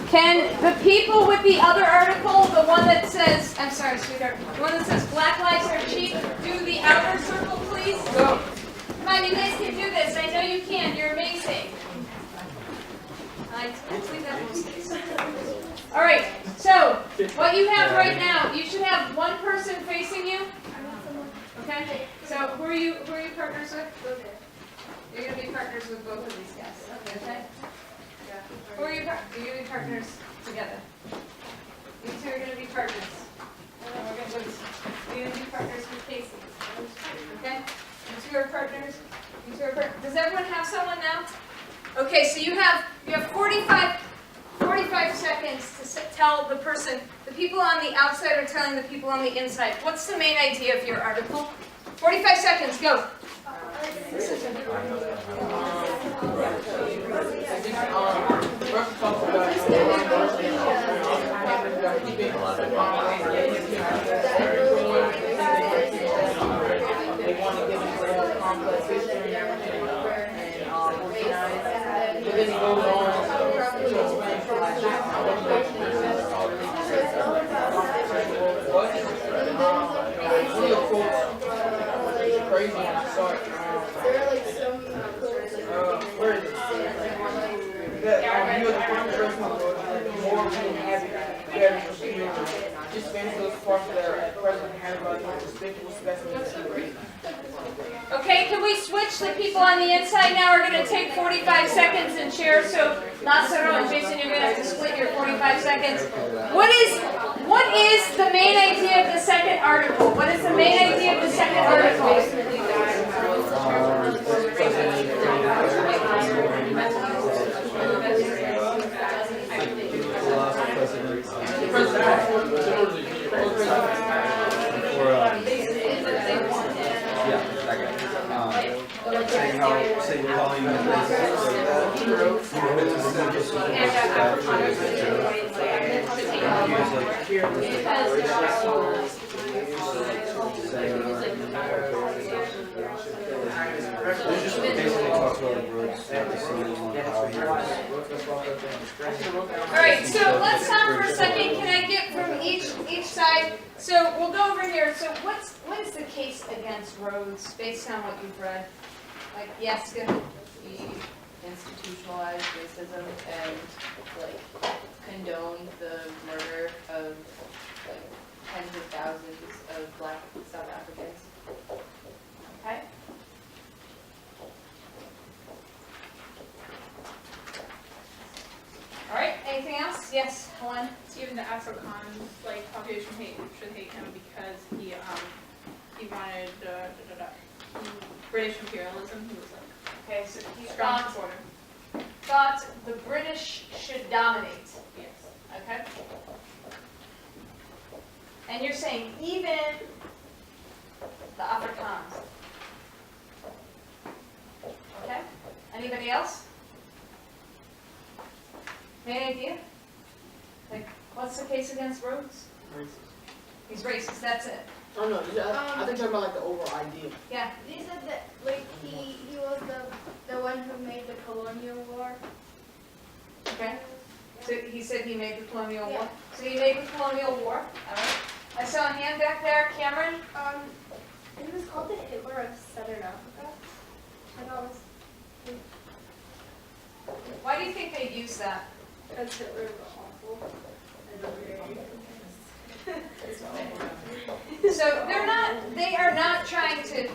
Can the people with the other article, the one that says, I'm sorry, sweetheart, the one that says Black Lives Are Cheap, do the outer circle, please? Go. Come on, you guys can do this. I know you can. You're amazing. All right, so what you have right now, you should have one person facing you. Okay, so who are you partners with? You're going to be partners with both of these guys. Okay? Who are you? You're going to be partners together. You two are going to be partners. You're going to be partners with Casey. Okay? You two are partners. You two are partners. Does everyone have someone now? Okay, so you have 45 seconds to tell the person. The people on the outside are telling the people on the inside. What's the main idea of your article? 45 seconds. Go. Crazy when I saw it. There are like some where is it? That you know the first person more people have it, very just finish those parts that are present and about the despicable specimens. Okay, can we switch the people on the inside now? We're going to take 45 seconds and share. So Lazaro and Jason, you're going to have to split your 45 seconds. What is the main idea of the second article? What is the main idea of the second article? Say volume and Alright, so let's stop for a second. Can I get from each side? So we'll go over here. So what is the case against Rhodes based on what you've read? Like, yes, good. He institutionalized racism and like condoned the murder of like tens of thousands of Black South Africans. Okay. All right. Anything else? Yes, Helen. Even the Afrikaans like population should hate him because he wanted British imperialism. He was like Okay, so he strong supporter. thought the British should dominate. Yes. Okay. And you're saying even the Afrikaans. Okay. Anybody else? Any idea? Like, what's the case against Rhodes? Racist. He's racist. That's it. Oh no, I think you're talking about like the overall idea. Yeah. They said that like he was the one who made the colonial war. Okay. So he said he made the colonial war. Yeah. So he made the colonial war. All right. I saw a hand back there, Cameron. It was called the Hitler of Southern Africa. I thought it was Why do you think they use that? because Hitler was awful. So they are not trying to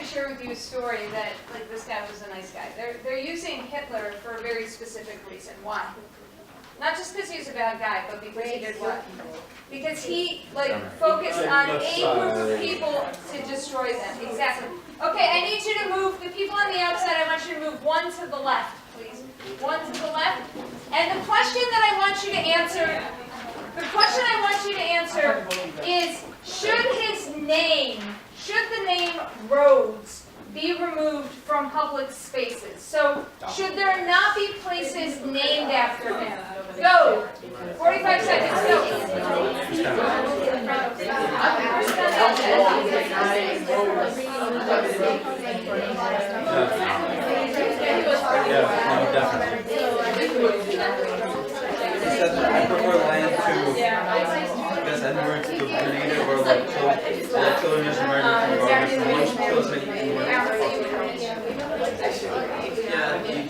share with you a story that like this guy was a nice guy. They're using Hitler for a very specific reason. Why? Not just because he was a bad guy, but because he did what? Because he like focused on a group of people to destroy them. Exactly. Okay, I need you to move the people on the outside. I want you to move one to the left, please. One to the left. And the question that I want you to answer. The question I want you to answer is, should the name Rhodes be removed from public spaces? So, should there not be places named after him? Go! 45 seconds, go! definitely. Okay,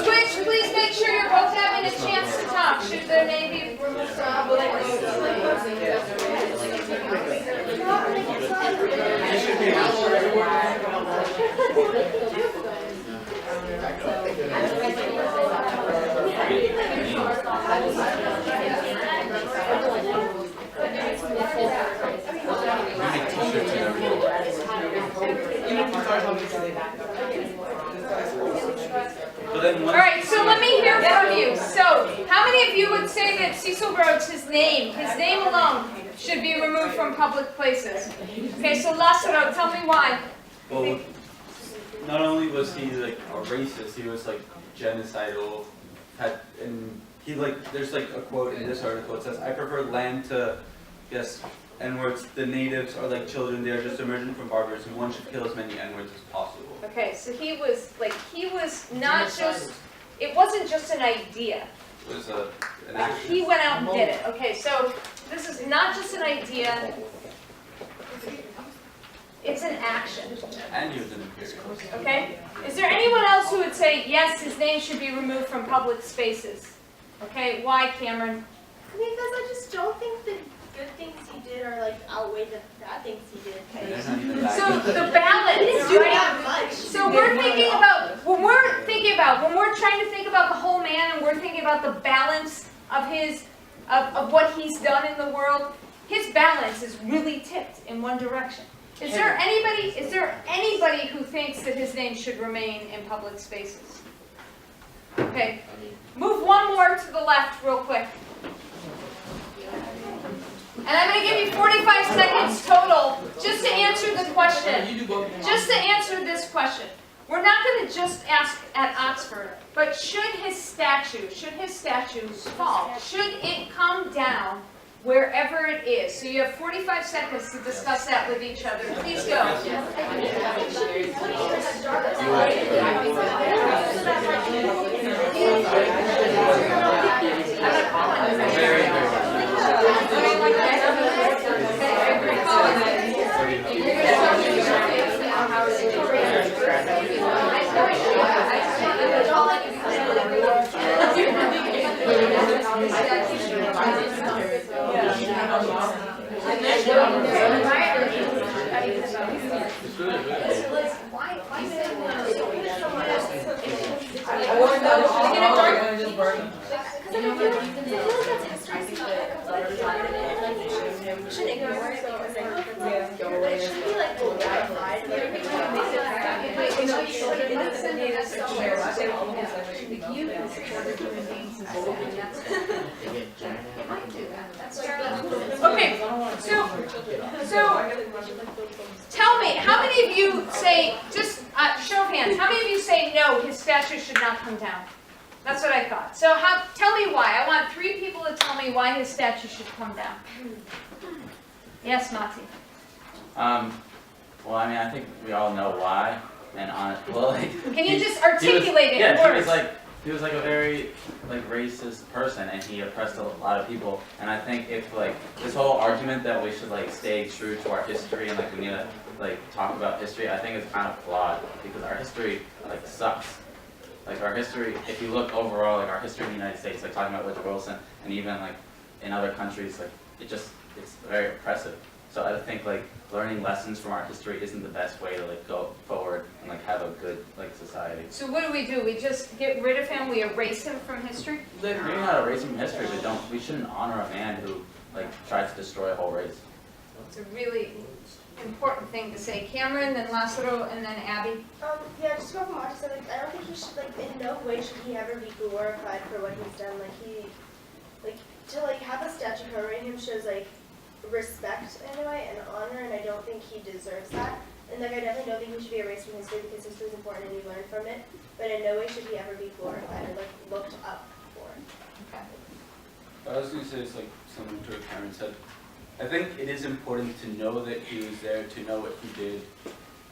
switch, please make sure you're both having a chance to talk. Should their name be removed from public Alright, so let me hear from you. So, how many of you would say that Cecil Rhodes, his name alone, should be removed from public places? Okay, so Lassero, tell me why. Well, not only was he like a racist, he was like genocidal. And he there's like a quote in this article. It says, "I prefer land to, yes, N-words. The natives are like children. They are just emerging from barbarism. One should kill as many N-words as possible." Okay, so he was not just, it wasn't just an idea. It was an action. He went out and did it. Okay, so this is not just an idea, it's an action. And he was an imperialist. Okay? Is there anyone else who would say, yes, his name should be removed from public spaces? Okay, why, Cameron? Because I just don't think the good things he did are like outweigh the bad things he did. And they're not even that So good. the balance, He didn't do right? that much. So when we're trying to think about the whole man and we're thinking about the balance of of what he's done in the world, his balance is really tipped in one direction. Is there anybody who thinks that his name should remain in public spaces? Okay. Move one more to the left real quick. And I'm going to give you 45 seconds total just to answer the question. Just to answer this question. We're not going to just ask at Oxford, but should his statue fall? Should it come down wherever it is? So you have 45 seconds to discuss that with each other. Please go. Okay, so tell me, how many of you say, just show of hands, how many of you say no, his statue should not come down? That's what I thought. So tell me why. I want 3 people to tell me why his statue should come down. Yes, Mati. Well, I mean, I think we all know why, and can you just articulate it in words? He was a very racist person, and he oppressed a lot of people. And I think if this whole argument that we should stay true to our history and we need to talk about history, I think it's kind of flawed because our history sucks. Our history, if you look overall, our history in the United States, talking about Woodrow Wilson, and even in other countries, it's very oppressive. So I think learning lessons from our history isn't the best way to go forward and have a good society. So what do? We just get rid of him? We erase him from history? Maybe not erase him from history, but we shouldn't honor a man who tried to destroy a whole race. It's a really important thing to say. Cameron, then Lassero, and then Abby. Yeah, just to go from what you said, I don't think he should, in no way should he ever be glorified for what he's done. To have a statue commemorating him shows, respect in a way and honor, and I don't think he deserves that. And I definitely don't think he should be erased from history because history is important and you learn from it. But in no way should he ever be glorified or looked up for. Okay. I was going to say it's similar to what Cameron said. I think it is important to know that he was there, to know what he did.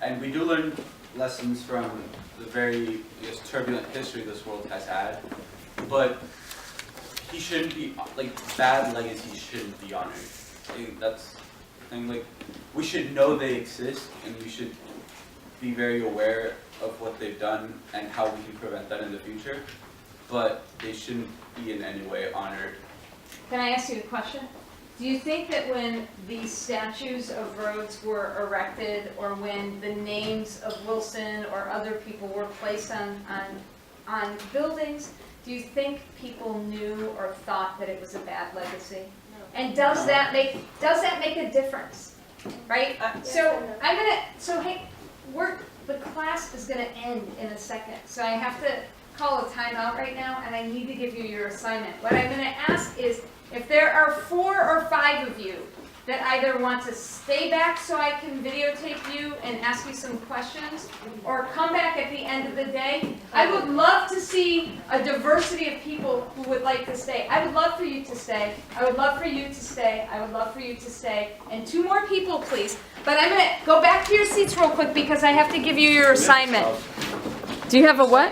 And we do learn lessons from the very turbulent history this world has had. But he shouldn't be, bad legacies shouldn't be honored. I think thing. Like, we should know they exist, and we should be very aware of what they've done and how we can prevent that in the future. But they shouldn't be in any way honored. Can I ask you a question? Do you think that when these statues of roads were erected, or when the names of Wilson or other people were placed on buildings, do you think people knew or thought that it was a bad legacy? And does that make a difference? Right? The class is gonna end in a second, so I have to call a timeout right now, and I need to give you your assignment. What I'm gonna ask is, if there are 4 or 5 of you that either want to stay back so I can videotape you and ask you some questions, or come back at the end of the day, I would love to see a diversity of people who would like to stay. I would love for you to stay. I would love for you to stay. I would love for you to stay. And 2 more people, please. But I'm gonna go back to your seats real quick because I have to give you your assignment. Do you have a what?